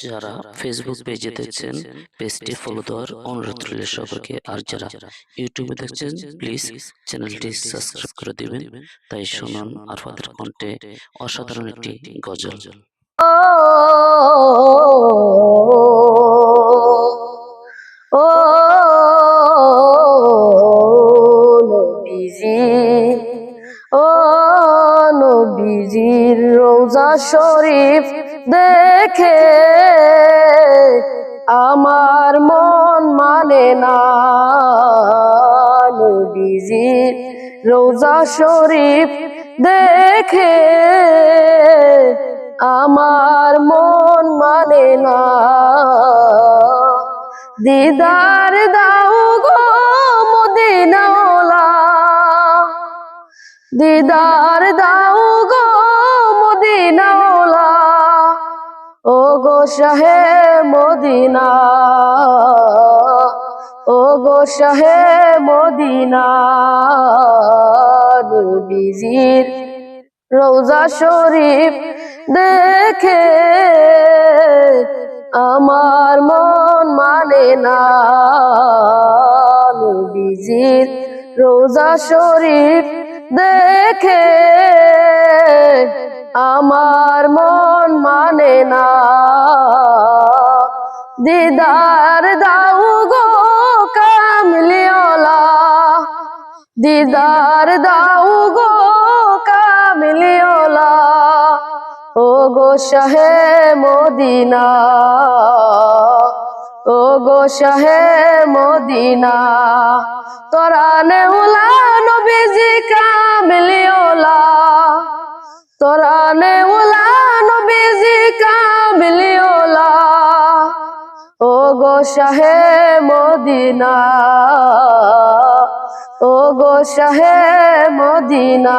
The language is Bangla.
যারা ফেসবুক পেজে দেখছেন পেজটি ফলো দেওয়ার অনুরোধ রইল সকলকে, আর যারা ইউটিউবে দেখছেন প্লিজ চ্যানেলটি সাবস্ক্রাইব করে দিবেন। তাই শুনুন আরফাদের কণ্ঠে অসাধারণ একটি গজল। ও নবীজি, ও নবীজির রওজা শরীফ দেখে আমার মন মানে না। নবীজির রওজা শরীফ দেখে আমার মন মানে না। দিদার দাও গো মদিনাওয়ালা, দিদার দাও গো মদিনাওয়ালা, ও গো শাহে মদিনা, ও গো শাহে মদিনা। নবীজির রওজা শরীফ দেখে আমার মন মানে না। নবীজির রওজা শরীফ দেখে আমার মন মানে না। দিদার দাও গো কামলিওয়ালা, দিদার দাও গো কামলিওয়ালা, ও গো শাহে মদিনা, ও গো শাহে মদিনা। তোরানে উলা নবীজি কামলিওয়ালা, তোরানে উলা নবীজি কামলিওয়ালা, ও গো শাহে মদিনা, ও গো শাহে মদিনা।